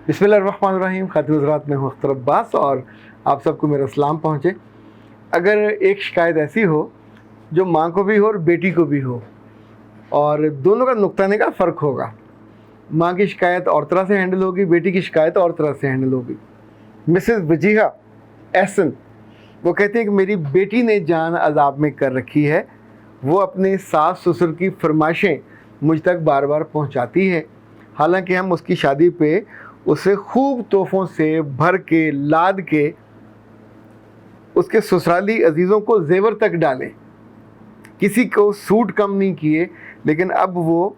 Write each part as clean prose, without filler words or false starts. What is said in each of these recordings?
बिस्मिल्लाहिर्रहमानिर्रहीम। खातिन हज़रात, मैं हूँ अख्तर अब्बास और आप सबको मेरा सलाम पहुँचे। अगर एक शिकायत ऐसी हो जो माँ को भी हो और बेटी को भी हो, और दोनों का नुक्ता निगाह फ़र्क होगा, माँ की शिकायत और तरह से हैंडल होगी, बेटी की शिकायत और तरह से हैंडल होगी। मिसेस वजीहा एहसन वो कहती हैं कि मेरी बेटी ने जान अजाब में कर रखी है। वो अपने सास ससुर की फरमाइशें मुझ तक बार बार पहुंचाती है, हालांकि हम उसकी शादी पे उसे खूब तोहफ़ों से भर के लाद के उसके ससुराली अजीज़ों को जेवर तक डाले, किसी को सूट कम नहीं किए, लेकिन अब वो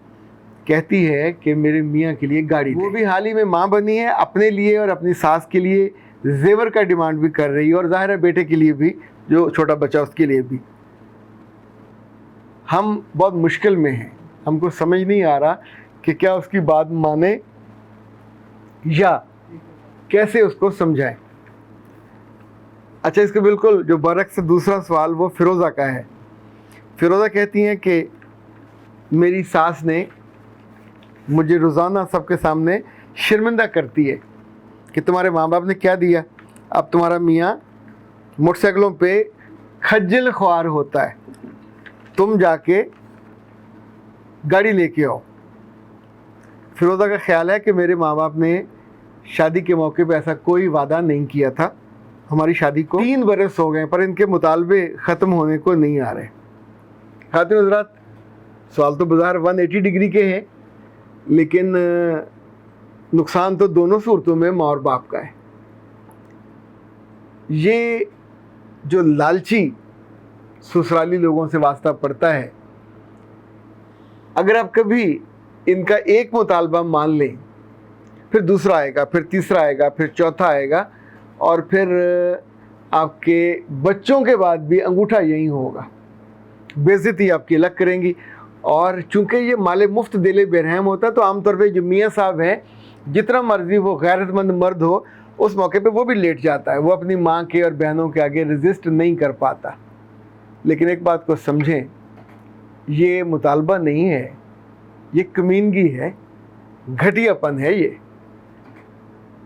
कहती है कि मेरे मियाँ के लिए गाड़ी वो भी हाल ही में माँ बनी है, अपने लिए और अपनी सास के लिए जेवर का डिमांड भी कर रही है, और ज़ाहिर है बेटे के लिए भी, जो छोटा बच्चा उसके लिए भी। हम बहुत मुश्किल में हैं, हमको समझ नहीं आ रहा कि क्या उसकी बात माने या कैसे उसको समझाएं। अच्छा, इसके बिल्कुल जो बरक्स दूसरा सवाल वो फ़िरोज़ा का है। फ़िरोज़ा कहती हैं कि मेरी सास ने मुझे रोज़ाना सबके सामने शर्मिंदा करती है कि तुम्हारे माँ बाप ने क्या दिया, अब तुम्हारा मियाँ मोटरसाइकिलों पे खज्जल ख्वार होता है, तुम जाके गाड़ी लेके आओ। फ़िरोज़ा का ख्याल है कि मेरे माँ बाप ने शादी के मौके पे ऐसा कोई वादा नहीं किया था। हमारी शादी को 3 बरस हो गए पर इनके मुतालबे ख़त्म होने को नहीं आ रहे। खातिन हज़रात, सवाल तो बाज़ार 180 डिग्री के हैं, लेकिन नुकसान तो दोनों सूरतों में माँ और बाप का है। ये जो लालची ससुराली लोगों से वास्ता पड़ता है, अगर आप कभी इनका एक मुतालबा मान लें, फिर दूसरा आएगा, फिर तीसरा आएगा, फिर चौथा आएगा, और फिर आपके बच्चों के बाद भी अंगूठा यही होगा, बेइज्जती आपकी अलग करेंगी। और चूँकि ये माले मुफ्त दिले बेरहम होता है, तो आमतौर पे जो मियाँ साहब हैं, जितना मर्जी वो गैरतमंद मर्द हो, उस मौके पे वो भी लेट जाता है, वो अपनी माँ के और बहनों के आगे रेजिस्ट नहीं कर पाता। लेकिन एक बात को समझें, ये मुतालबा नहीं है, ये कमीनगी है, घटियापन है। ये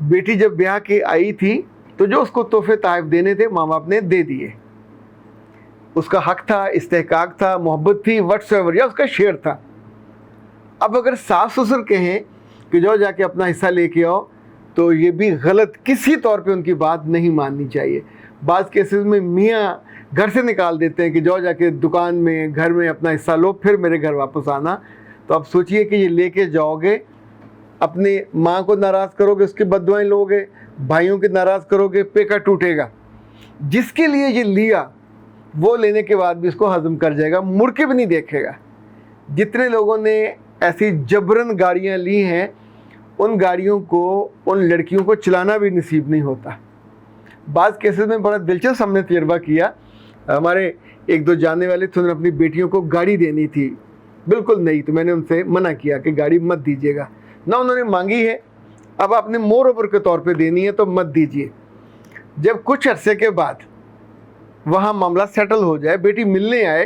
बेटी जब ब्याह के आई थी तो जो उसको तोहफे तोहफ़े देने थे माँ बाप ने दे दिए, उसका हक था, इस्तेहकाक था, मोहब्बत थी, व्हाट्सएवर, या उसका शेयर था। अब अगर सास ससुर कहें कि जाओ जाके अपना हिस्सा लेके आओ, तो ये भी गलत, किसी तौर पे उनकी बात नहीं माननी चाहिए। बाज़ केसेस में मियाँ घर से निकाल देते हैं कि जाओ जाके दुकान में, घर में अपना हिस्सा लो, फिर मेरे घर वापस आना। तो आप सोचिए कि ये लेके जाओगे, अपनी माँ को नाराज़ करोगे, उसकी बद्दुआएं लोगे, भाइयों के नाराज़ करोगे, पेका टूटेगा। जिसके लिए ये लिया वो लेने के बाद भी इसको हज़म कर जाएगा, मुड़ के भी नहीं देखेगा। जितने लोगों ने ऐसी जबरन गाड़ियाँ ली हैं, उन गाड़ियों को, उन लड़कियों को चलाना भी नसीब नहीं होता। बाज़ केसेस में बड़ा दिलचस्प हमने तजर्बा किया। हमारे एक दो जानने वाले थे, उन्होंने अपनी बेटियों को गाड़ी देनी थी, बिल्कुल नहीं, तो मैंने उनसे मना किया कि गाड़ी मत दीजिएगा। ना उन्होंने मांगी है, अब आपने मोर ओवर के तौर पे देनी है तो मत दीजिए। जब कुछ अरसे के बाद वहाँ मामला सेटल हो जाए, बेटी मिलने आए,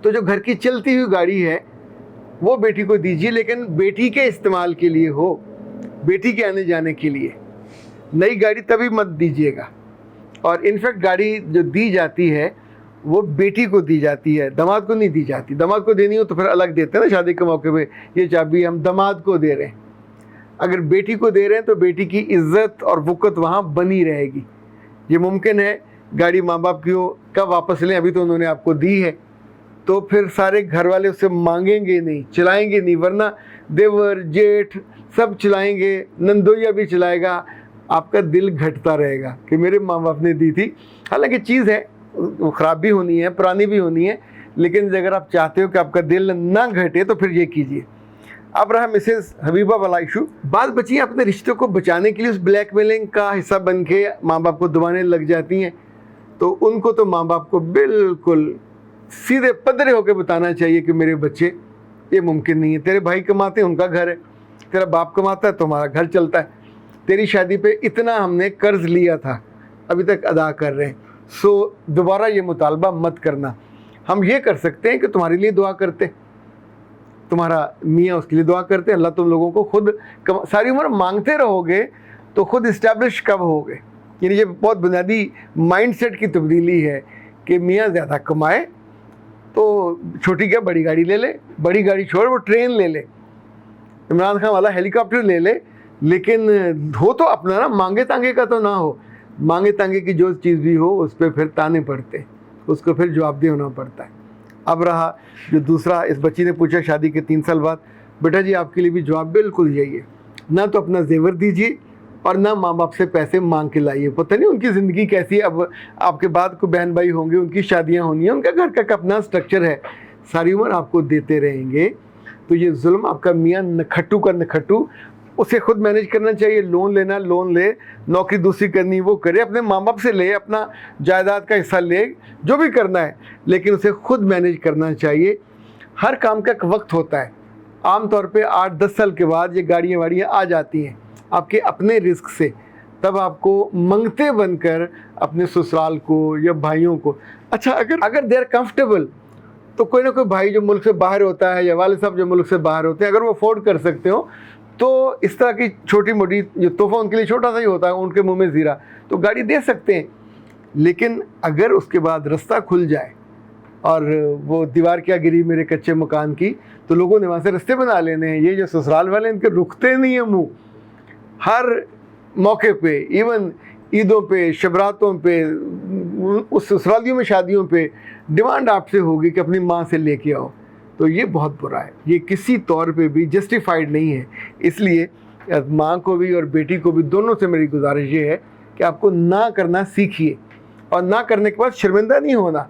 तो जो घर की चलती हुई गाड़ी है वो बेटी को दीजिए, लेकिन बेटी के इस्तेमाल के लिए हो, बेटी के आने जाने के लिए। नई गाड़ी तभी मत दीजिएगा। और इनफैक्ट गाड़ी जो दी जाती है वो बेटी को दी जाती है, दामाद को नहीं दी जाती। दामाद को देनी हो तो फिर अलग देते हैं ना, शादी के मौके पे ये चाबी हम दामाद को दे रहे हैं। अगर बेटी को दे रहे हैं तो बेटी की इज्जत और वक़्त वहाँ बनी रहेगी। ये मुमकिन है गाड़ी माँ बाप की हो, कब वापस लें, अभी तो उन्होंने आपको दी है, तो फिर सारे घर वाले उससे मांगेंगे नहीं, चलाएंगे नहीं, वरना देवर जेठ सब चलाएंगे, नंदोइया भी चलाएगा। आपका दिल घटता रहेगा कि मेरे माँ बाप ने दी थी। हालांकि चीज़ है, वो ख़राब भी होनी है, पुरानी भी होनी है, लेकिन अगर आप चाहते हो कि आपका दिल ना घटे तो फिर ये कीजिए। अब रहा मिसेस हबीबा वाला इशू। बात बची अपने रिश्तों को बचाने के लिए उस ब्लैकमेलिंग का हिस्सा बन के माँ बाप को दबाने लग जाती हैं, तो उनको तो माँ बाप को बिल्कुल सीधे पद्धरे होकर बताना चाहिए कि मेरे बच्चे, ये मुमकिन नहीं है। तेरे भाई कमाते हैं, उनका घर है, तेरा बाप कमाता है, तुम्हारा घर चलता है, तेरी शादी पे इतना हमने कर्ज लिया था, अभी तक अदा कर रहे हैं, सो दोबारा ये मुतालबा मत करना। हम ये कर सकते हैं कि तुम्हारे लिए दुआ करते, तुम्हारा मियाँ उसके लिए दुआ करते हैं। अल्लाह तुम लोगों को खुद सारी उम्र मांगते रहोगे तो खुद इस्टेब्लिश कब होगे। यानी ये बहुत बुनियादी माइंडसेट की तब्दीली है कि मियाँ ज़्यादा कमाए तो छोटी क्या बड़ी गाड़ी ले ले, बड़ी गाड़ी छोड़ वो ट्रेन ले ले, इमरान खान वाला हेलीकॉप्टर ले ले, लेकिन हो तो अपना ना, मांगे तांगे का तो ना हो। मांगे तांगे की जो चीज़ भी हो उस पर फिर ताने पड़ते, उसको फिर जवाबदेह होना पड़ता है। अब रहा जो दूसरा, इस बच्ची ने पूछा शादी के 3 साल बाद, बेटा जी आपके लिए भी जवाब बिल्कुल यही है, ना तो अपना जेवर दीजिए और ना माँ बाप से पैसे मांग के लाइए। पता नहीं उनकी ज़िंदगी कैसी है, अब आपके बाद को बहन भाई होंगे, उनकी शादियाँ होनी है, उनका घर का अपना स्ट्रक्चर है, सारी उम्र आपको देते रहेंगे तो ये जुल्म आपका मियाँ नखट्टू का नखट्टू, उसे खुद मैनेज करना चाहिए। लोन लेना लोन ले, नौकरी दूसरी करनी वो करे, अपने माँ बाप से ले, अपना जायदाद का हिस्सा ले, जो भी करना है, लेकिन उसे खुद मैनेज करना चाहिए। हर काम का एक वक्त होता है। आम तौर पे 8-10 साल के बाद ये गाड़ियाँ वाड़ियाँ आ जाती हैं आपके अपने रिस्क से, तब आपको मंगते बनकर अपने ससुराल को या भाइयों को, अच्छा अगर दे आर कंफर्टेबल तो कोई ना कोई भाई जो मुल्क से बाहर होता है या वाले साहब जो मुल्क से बाहर होते हैं, अगर वो अफोर्ड कर सकते हो तो इस तरह की छोटी मोटी जो तोहफा उनके लिए छोटा सा ही होता है, उनके मुंह में ज़ीरा, तो गाड़ी दे सकते हैं। लेकिन अगर उसके बाद रास्ता खुल जाए और वो दीवार क्या गिरी मेरे कच्चे मकान की, तो लोगों ने वहाँ से रास्ते बना लेने हैं। ये जो ससुराल वाले इनके रुकते नहीं हैं मुँह, हर मौके पे, इवन ईदों पे, शबरातों पे, उस ससुरालियों में शादियों पे डिमांड आपसे होगी कि अपनी माँ से लेके आओ। तो ये बहुत बुरा है, ये किसी तौर पे भी जस्टिफाइड नहीं है। इसलिए माँ को भी और बेटी को भी, दोनों से मेरी गुजारिश ये है कि आपको ना करना सीखिए, और ना करने के बाद शर्मिंदा नहीं होना।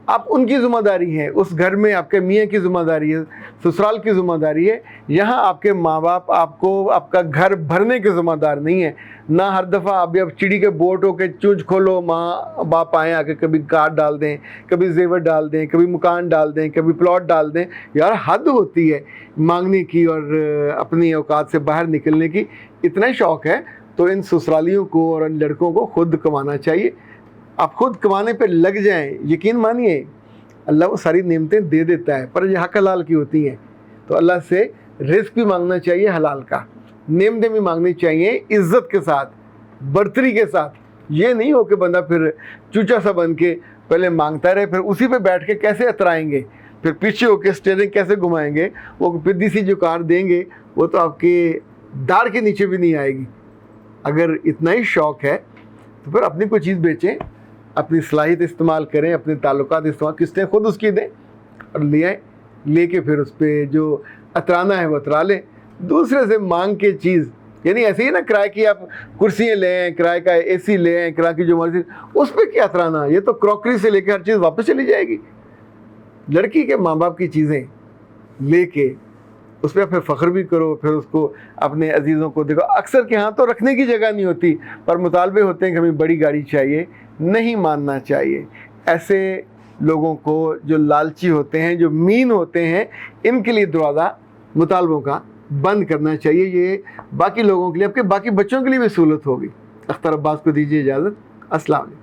आप उनकी ज़िम्मेदारी है, उस घर में आपके मियाँ की ज़िम्मेदारी है, ससुराल की ज़िम्मेदारी है। यहाँ आपके माँ बाप आपको आपका घर भरने के ज़िम्मेदार नहीं है। ना हर दफ़ा आप अब चिड़ी के बोट हो के चूंझ खोलो, माँ बाप आएँ आके कभी कार डाल दें, कभी जेवर डाल दें, कभी मकान डाल दें, कभी प्लॉट डाल दें। यार हद होती है मांगने की और अपनी औकात से बाहर निकलने की। इतना ही शौक़ है तो इन ससुरालियों को और इन लड़कों को खुद कमाना चाहिए। आप खुद कमाने पे लग जाएं, यकीन मानिए अल्लाह वो सारी नेमतें दे देता है, पर ये हक हलाल की होती हैं। तो अल्लाह से रिस्क भी मांगना चाहिए हलाल का, नेमतें भी मांगनी चाहिए इज़्ज़त के साथ, बर्तरी के साथ। ये नहीं हो कि बंदा फिर चूचा सा बन के पहले मांगता रहे, फिर उसी पे बैठ के कैसे अतराएंगे, फिर पीछे होके स्टीयरिंग कैसे घुमाएंगे, वो पिद्दी सी जो कार देंगे वो तो आपके दाढ़ के नीचे भी नहीं आएगी। अगर इतना ही शौक़ है तो फिर अपनी कोई चीज़ बेचें, अपनी सलाहियत इस्तेमाल करें, अपने ताल्लुकात इस्तेमाल, किस्तें खुद उसकी दें और ले आएँ, लेके फिर उस पर जो अतराना है वो अतरा लें। दूसरे से मांग के चीज़, यानी ऐसे ही ना किराए की आप कुर्सियाँ ले आएँ, किराए का AC ले आएँ, किराए की जो मर्जी, उस पर क्या अतराना। ये तो क्रॉकरी से लेकर हर चीज़ वापस चली जाएगी। लड़की के माँ बाप की चीज़ें लेके उस पर फिर फ़ख्र भी करो, फिर उसको अपने अजीज़ों को देखो। अक्सर के यहाँ तो रखने की जगह नहीं होती, पर मुतालबे होते हैं कि हमें बड़ी गाड़ी चाहिए। नहीं मानना चाहिए। ऐसे लोगों को जो लालची होते हैं, जो मीन होते हैं, इनके लिए दरवाज़ा मुतालबों का बंद करना चाहिए। ये बाकी लोगों के लिए, आपके बाकी बच्चों के लिए भी सहूलत होगी। अख्तर अब्बास को दीजिए इजाज़त। अस्सलाम वालेकुम।